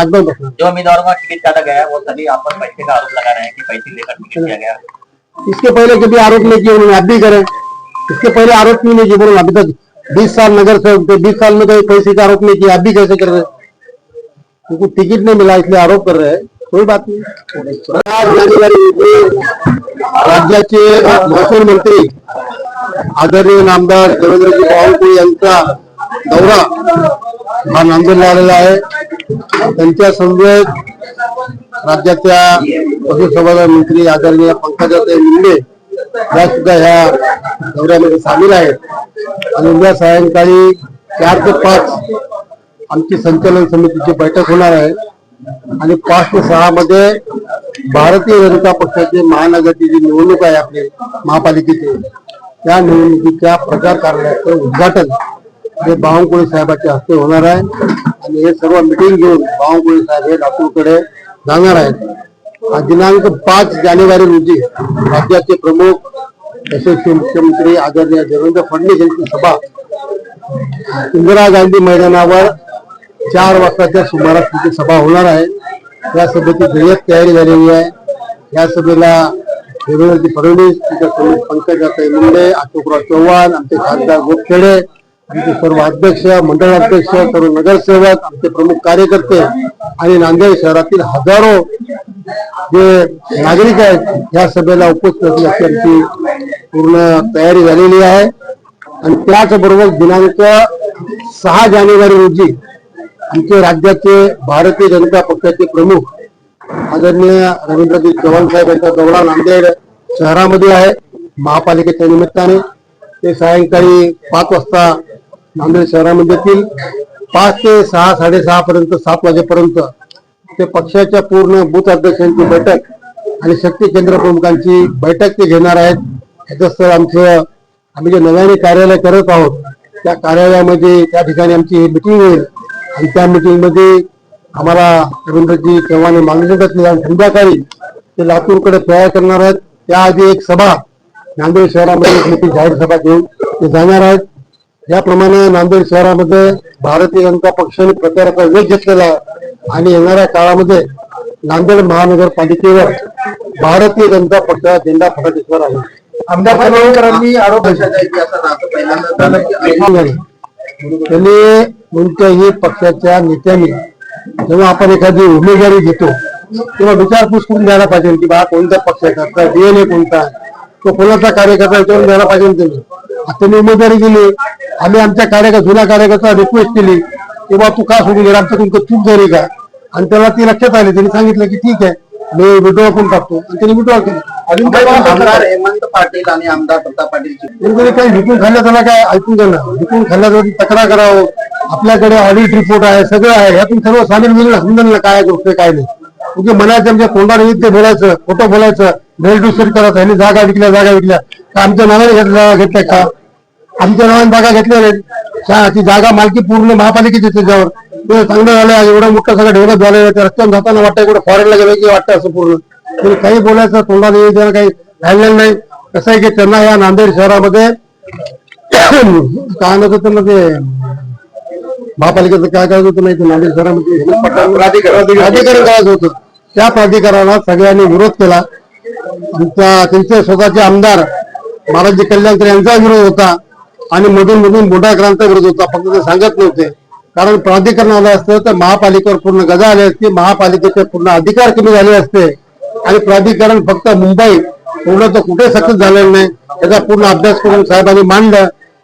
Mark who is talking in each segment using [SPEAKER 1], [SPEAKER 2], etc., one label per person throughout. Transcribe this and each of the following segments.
[SPEAKER 1] जो उम्मीदवारों का टिकट काटा गया है वो सभी आप पर पैसे का आरोप लगा रहे हैं कि पैसे लेकर टिकट दिया गया।
[SPEAKER 2] इसके पहले कभी आरोप नहीं किए उन्होंने, आप भी करें। इसके पहले आरोप क्यों नहीं किए बोलो? अभी तक 20 साल नगर सेवक थे, 20 साल में कोई पैसे का आरोप नहीं किया, आप भी कैसे कर रहे हैं? उनको टिकट नहीं मिला इसलिए आरोप कर रहे हैं, कोई बात नहीं। राज्याचे महसूल मंत्री आदरणीय नामदार देवेंद्रजी बावनकुळे यांचा दौरा हा नांदेडला आलेला आहे। त्यांच्या समवेत राज्याच्या पशुसंवर्धन मंत्री आदरणीय पंकजाताई मुंडे या सुद्धा ह्या दौऱ्यामध्ये सामील आहेत। आणि उद्या सायंकाळी 4 ते 5 आमची संचालन समितीची बैठक होणार आहे आणि 5 ते 6 मध्ये भारतीय जनता पक्षाची महानगरची जी निवडणूक आहे आपली महापालिकेची, त्या निवडणुकीच्या प्रचार कार्यालयाचं उद्घाटन हे बावनकुळे साहेबांच्या हस्ते होणार आहे। आणि हे सर्व मिटिंग घेऊन बावनकुळे साहेब हे लातूरकडे जाणार आहेत। दिनांक 5 जानेवारी रोजी राज्याचे प्रमुख यशस्वी मुख्यमंत्री आदरणीय देवेंद्र फडणवीस यांची सभा इंदिरा गांधी मैदानावर 4 वाजताच्या सुमारास तिची सभा होणार आहे। या सभेची जय्यत तयारी झालेली आहे। या सभेला देवेंद्रजी फडणवीस, त्याच्यासमोर पंकजाताई मुंडे, अशोकराव चव्हाण, आमचे खासदार गोपखेडे, आमचे सर्व अध्यक्ष, मंडळ अध्यक्ष, सर्व नगरसेवक, आमचे प्रमुख कार्यकर्ते आणि नांदेड शहरातील हजारो जे नागरिक आहेत या सभेला उपस्थित असण्याची आमची पूर्ण तयारी झालेली आहे। आणि त्याचबरोबर दिनांक 6 जानेवारी रोजी आमचे राज्याचे भारतीय जनता पक्षाचे प्रमुख आदरणीय रवींद्रजी चव्हाण साहेब यांचा दौरा नांदेड शहरामध्ये आहे महापालिकेच्या निमित्ताने। ते सायंकाळी 5 वाजता नांदेड शहरामध्ये येतील। 5 ते 6, 6:30 पर्यंत, 7 वाजेपर्यंत ते पक्षाच्या पूर्ण बूथ अध्यक्षांची बैठक आणि शक्ती केंद्र प्रमुखांची बैठक ते घेणार आहेत। याचं आम्ही जे नव्याने कार्यालय करत आहोत त्या कार्यालयामध्ये त्या ठिकाणी आमची मिटिंग होईल आणि त्या मिटिंग मध्ये आम्हाला रवींद्रजी चव्हाण मागणी घातली आणि संध्याकाळी ते लातूरकडे प्रयास करणार आहेत। त्याआधी एक सभा नांदेड शहरामध्ये एक मोठी जाहीर सभा घेऊन ते जाणार आहेत। याप्रमाणे नांदेड शहरामध्ये भारतीय जनता पक्षाने प्रचाराचा वेग घेतलेला आहे आणि येणाऱ्या काळामध्ये नांदेड महानगरपालिकेवर भारतीय जनता पक्षाचा झेंडा फडकणार आहे।
[SPEAKER 3] आमदार फडणवीसांनी आरोप
[SPEAKER 2] त्यांनी कोणत्याही पक्षाच्या नेत्यांनी जेव्हा आपण एखादी उमेदवारी घेतो तेव्हा विचारपूस करून द्यायला पाहिजे की बा कोणत्या पक्षाचा डीएनए कोणता, तो कोणाचा कार्यकर्ता विचारून द्यायला पाहिजे। त्यांनी उमेदवारी दिली, आम्ही आमच्या जुन्या कार्यकर्ता रिक्वेस्ट केली की बा तू का सोडून गेला, आमच्या तुमचं चूक झाली का, आणि त्याला ती लक्षात आली। त्यांनी सांगितलं की ठीक आहे मी विड्रॉ करून टाकतो आणि त्यांनी विड्रॉ केली।
[SPEAKER 3] अजून काही आमदार हेमंत पाटील आणि आमदार प्रताप पाटील
[SPEAKER 2] काही विकून खाल्लं त्याला काय ऐकून घ्या, विकून खाल्ल्यावर तक्रार करावं। आपल्याकडे ऑडिट रिपोर्ट आहे, सगळं आहे, यातून सर्व सामील मिळून समजलं काय गोष्ट काय नाही। म्हणजे म्हणायचं म्हणजे तोंडाने ते बोलायचं, खोटं बोलायचं, बेलडुसर करायचं, ह्यांनी जागा विकल्या का आमच्या नावाने घेतल्या का, आमच्या नावाने जागा घेतल्या नाहीत। ती जागा मालकी पूर्ण महापालिकेची त्याच्यावर ते चांगलं झालं, एवढं मोठं सगळं डेव्हलप झालं, त्या रस्त्यावर जाताना वाटतं कुठे फॉरेनला गेलं की वाटतं असं पूर्ण। तरी काही बोलायचं तोंडाने त्यांना काही राहिलेलं नाही। कसं आहे की त्यांना या नांदेड शहरामध्ये काय नव्हतं, त्यांना ते महापालिकेचं काय करायचं होतं नाही, नांदेड शहरामध्ये प्राधिकरण करायचं होतं। त्या प्राधिकरणाला सगळ्यांनी विरोध केला। त्यांचे स्वतःचे आमदार महाराज कल्याणकर यांचा विरोध होता आणि मधून बोंडाकरांचा विरोध होता, फक्त ते सांगत नव्हते। कारण प्राधिकरण आलं असतं तर महापालिकेवर पूर्ण गदा आली असती, महापालिकेचे पूर्ण अधिकार कमी झाले असते आणि प्राधिकरण फक्त मुंबई पूर्ण तर कुठे सक्सेस झालेलं नाही। त्याचा पूर्ण अभ्यास करून साहेबांनी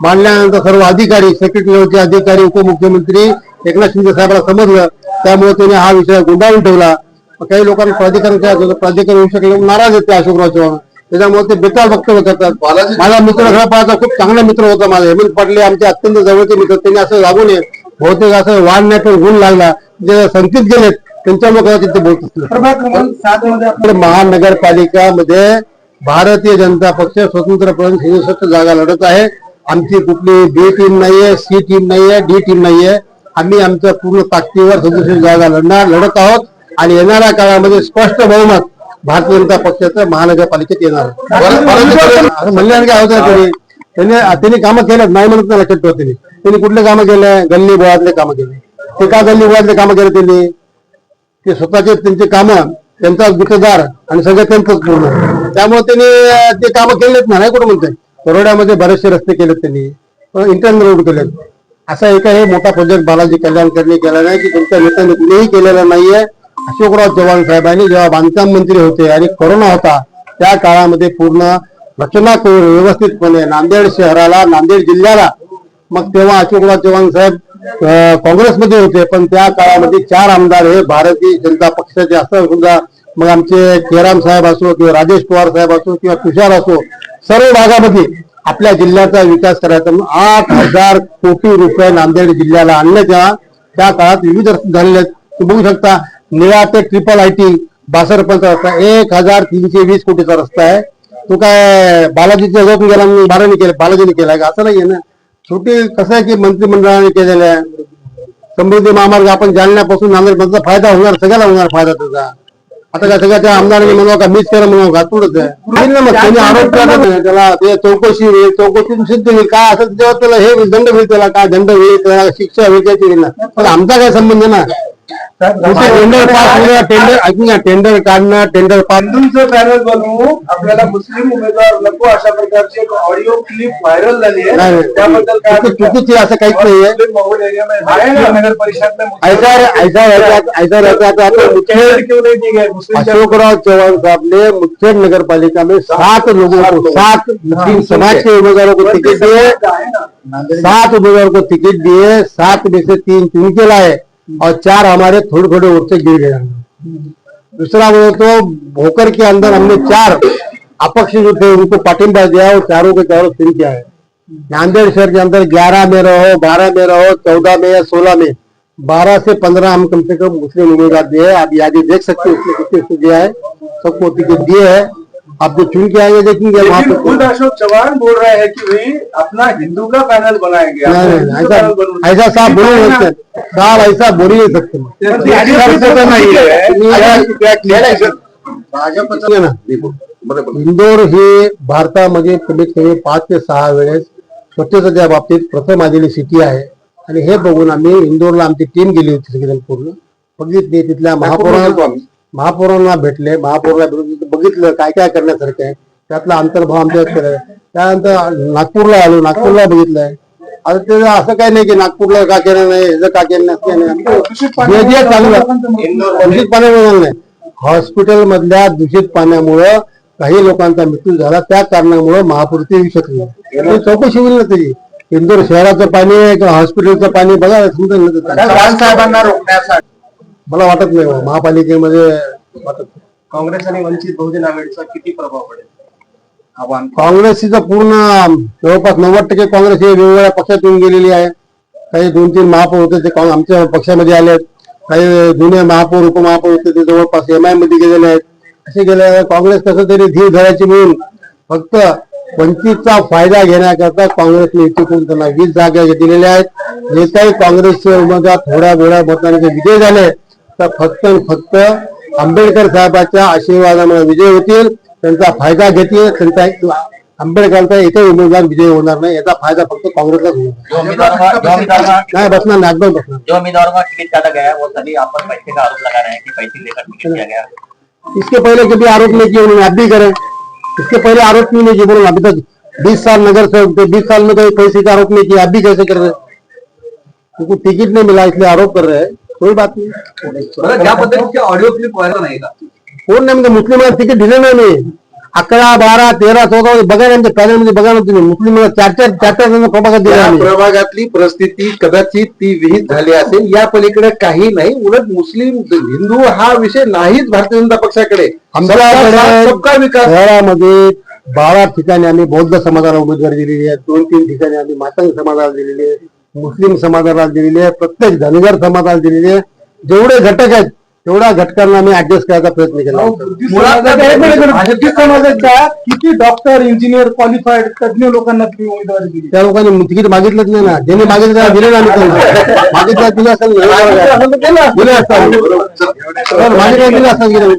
[SPEAKER 2] मांडल्यानंतर सर्व अधिकारी, सेक्रेटरी लेवलचे अधिकारी, उपमुख्यमंत्री एकनाथ शिंदे साहेबांना समजलं, त्यामुळे त्यांनी हा विषय गुंडाळून ठेवला। काही लोकांना प्राधिकरण विषय नाराज येते अशोकराव चव्हाण, त्याच्यामुळे ते बेकार वक्तव्य करतात। माझा मित्र घरापाचा खूप चांगला मित्र होता माझा हेमंत पाटील, आमचे अत्यंत जवळचे मित्र, त्यांनी असं लागू नये, बहुतेक असं वाढण्यात गुण लागला, जे संकेत गेलेत त्यांच्यामुळे तिथे बोलत असतील। महानगरपालिकामध्ये भारतीय जनता पक्ष स्वतंत्रपणे 67 जागा लढत आहे। आमची कुठली बी टीम नाहीये, सी टीम नाहीये, डी टीम नाहीये। आम्ही आमच्या पूर्ण ताकदीवर 67 जागा लढत आहोत आणि येणाऱ्या काळामध्ये स्पष्ट बहुमत भारतीय जनता पक्षाचं महानगरपालिकेत येणार। म्हणल्याने काय होतं, त्यांनी कामं केलं नाही म्हणत नाही, लक्षात ठेवा। त्यांनी कुठले कामं केले, गल्ली बोळातले कामं केले। ते का गल्ली बोळातले कामं केले त्यांनी, ते स्वतःचे त्यांचे कामं त्यांचा गुत्तेदार आणि सगळं त्यांचंच पूर्ण. त्यामुळे त्यांनी ते कामं केलेत नाही कुठं म्हणतोय. बरोड्यामध्ये बरेचसे रस्ते केलेत त्यांनी, इंटरनल रोड केलेत. असा एका हे मोठा प्रोजेक्ट बालाजी कल्याणकरने केला नाही की तुमच्या नेत्याने कुणीही केलेला नाहीये. अशोकराव चव्हाण साहेबांनी जेव्हा बांधकाम मंत्री होते आणि कोरोना होता त्या काळामध्ये पूर्ण रचना करून व्यवस्थितपणे नांदेड शहराला, नांदेड जिल्ह्याला, मग तेव्हा अशोकराव चव्हाण साहेब काँग्रेसमध्ये होते, पण त्या काळामध्ये 4 आमदार हे भारतीय जनता पक्षाचे असं सुद्धा, मग आमचे केराम साहेब असो किंवा राजेश पवार साहेब असो किंवा तुषार असो, सर्व भागामध्ये आपल्या जिल्ह्याचा विकास करायचा म्हणून 8,000 कोटी रुपये नांदेड जिल्ह्याला आणण्याच्या त्या काळात विविध रस्ते झालेले आहेत. तुम्ही बघू शकता, निळा ते ट्रिपल IT 62 रस्ता 1,320 कोटीचा रस्ता आहे. तो काय बालाजीच्या जवळ गेला म्हणून बाराने केला, बालाजीने केलाय का? असं नाहीये ना. छोटी कसं आहे की मंत्रिमंडळाने केलेलं आहे. समृद्धी महामार्ग आपण जालन्यापासून नांदेडचा फायदा होणार, सगळ्याला होणार फायदा त्याचा. आता काय सगळ्या त्या आमदारांनी म्हणावं का मीच करा म्हणावं का? थोडंच आहे ना. मग त्यांनी आरोप केला त्याला, ते चौकशी होईल, चौकशी सिद्ध होईल काय असं तेव्हा त्याला हे दंड होईल, त्याला काय दंड होईल, त्याला शिक्षा होईल त्याची होईल ना. पण आमचा काय संबंध ना. टेंडर पास टेंडर टेंडर काढणं, टेंडर
[SPEAKER 3] हिंदूंचं पॅनल बनवू, आपल्याला मुस्लिम उमेदवार नको अशा प्रकारची एक ऑडिओ क्लिप व्हायरल झाली आहे. त्याबद्दल काय
[SPEAKER 2] चुकीची असं काहीच नाहीये.
[SPEAKER 3] नगर परिषद
[SPEAKER 2] अशोकराव चौहान साहब ने मुखेड नगर पालिका में 7 लोगों को, 7 मुस्लिम समाज के उम्मीदवारों को टिकट दिए, 7 उम्मीदवारों को टिकट दिए, 7 में से 3 चुन के लाए और 4 हमारे थोड़े थोड़े वोट से गिर गए। दूसरा वो तो भोकर के अंदर हमने 4 अपक्ष जो थे उनको पाटिंबा दिया और चारों के चारों चुन के आए। नांदेड़ शहर के अंदर 11 में रहो, 12 में रहो, 14 में या 16 में 12 से 15 हम कम से कम मुस्लिम उम्मीदवार दिए। आप यादी देख सकते हैं उसमें कितने दिया है, सबको टिकट दिए है। आप जो चुन के आएंगे देखेंगे वहाँ पे।
[SPEAKER 3] खुद अशोक चौहान बोल रहे हैं कि भाई अपना हिंदू का पैनल बनाएंगे।
[SPEAKER 2] ऐसा साहब बोल नहीं सकते, साहब ऐसा बोल ही नहीं सकते। इंदोर ही भारतामध्ये कमीत कमी 5 ते 6 वेळेस स्वच्छतेच्या बाबतीत प्रथम आलेली सिटी आहे. आणि हे बघून आम्ही इंदोरला आमची टीम गेली होती सगळी पूर्ण बघितली. तिथल्या महापौरांना भेटले, महापौराला बघितलं काय काय करण्यासारखं आहे, त्यातला अंतर्भाव आमच्या केला. त्यानंतर नागपूरला आलो, नागपूरला बघितलंय. आता ते असं काही नाही की नागपूरला का केलं नाही, ह्याचं का केलं नाही, जे चांगलं दूषित पाण्यामुळे नाही. हॉस्पिटल मधल्या दूषित पाण्यामुळं काही लोकांचा मृत्यू झाला, त्या कारणामुळे महापूरती येऊ शकली. चौकशी होईल ना तरी. इंदोर शहराचं पाणी किंवा हॉस्पिटलचं पाणी बघा
[SPEAKER 3] साहेबांना रोखण्यासाठी
[SPEAKER 2] मला वाटत नाही महापालिकेमध्ये वाटत.
[SPEAKER 3] काँग्रेस आणि वंचित बहुजन आघाडीचा किती प्रभाव पडेल? आव्हान
[SPEAKER 2] काँग्रेसचा पूर्ण जवळपास 90% काँग्रेस हे वेगवेगळ्या पक्षात येऊन गेलेली आहे. काही 2-3 महापौर होते ते आमच्या पक्षामध्ये आले, काही जुने महापौर उपमहापौर होते ते जवळपास MI मध्ये गेलेले आहेत. असे गेले. काँग्रेस कसं तरी धीर धरायची म्हणून फक्त वंचितचा फायदा घेण्याकरता काँग्रेसने युतीतून त्यांना 20 जागा दिलेल्या आहेत. जे काही काँग्रेसचे उमेदवार थोड्या वेळा मतदानाचे विजय झाले तर फक्त आंबेडकर साहेबांच्या आशीर्वादामुळे विजय होतील, त्यांचा फायदा घेतील. त्यांचा आंबेडकरांचा एकही उमेदवार विजय होणार नाही, याचा फायदा फक्त कांग्रेसलाच होणार. नहीं बसना नागपुर बसना।
[SPEAKER 1] जो उम्मीदवारों का टिकट काटा गया है वो सभी आप पर पैसे का आरोप लगा रहे हैं कि पैसे लेकर टिकट दिया गया।
[SPEAKER 2] इसके पहले कभी आरोप नहीं किए उन्होंने, अब भी करे। इसके पहले आरोप क्यों नहीं किए बोलो, अभी तक 20 साल नगर से 20 साल में कोई पैसे का आरोप नहीं किया, अब भी कैसे कर रहे? उनको टिकट नहीं मिला इसलिए आरोप कर रहे हैं, कोई बात नहीं।
[SPEAKER 3] ज्या पद्धतीचे ऑडिओ क्लिप व्हायरल नाही का,
[SPEAKER 2] कोण नाही म्हणजे मुस्लिमांना तिकीट दिलं नाही मी। 11, 12, 13, 14 बघा ना, पॅनल मध्ये बघा ना तुम्ही, मुस्लिम चार जण प्रभागात दिले।
[SPEAKER 3] प्रभागातली परिस्थिती कदाचित ती विहित झाली असेल, या पलीकडे काही नाही। उलट मुस्लिम हिंदू हा विषय नाहीच भारतीय जनता पक्षाकडे।
[SPEAKER 2] आमच्याकडे
[SPEAKER 3] विकास
[SPEAKER 2] शहरामध्ये 12 ठिकाणी आम्ही बौद्ध समाजाला उमेदवारी दिलेली आहे, 2-3 ठिकाणी आम्ही मातंग समाजाला दिलेली आहे, मुस्लिम समाजाला दिलेली आहे, प्रत्येक धनगर समाजाला दिलेली आहे। जेवढे घटक आहेत तेवढ्या घटकांना आम्ही ऍडजस्ट करायचा प्रयत्न केला।
[SPEAKER 3] समाजाच्या किती डॉक्टर, इंजिनियर, क्वालिफाईड तज्ञ लोकांना तुम्ही उमेदवारी दिली?
[SPEAKER 2] त्या लोकांनी तिकीट मागितलंच नाही ना, ज्यांनी मागितलं त्याला दिले ना, मागितलं दिलं असेल, दिलं असतं, मागितलं दिलं असतं।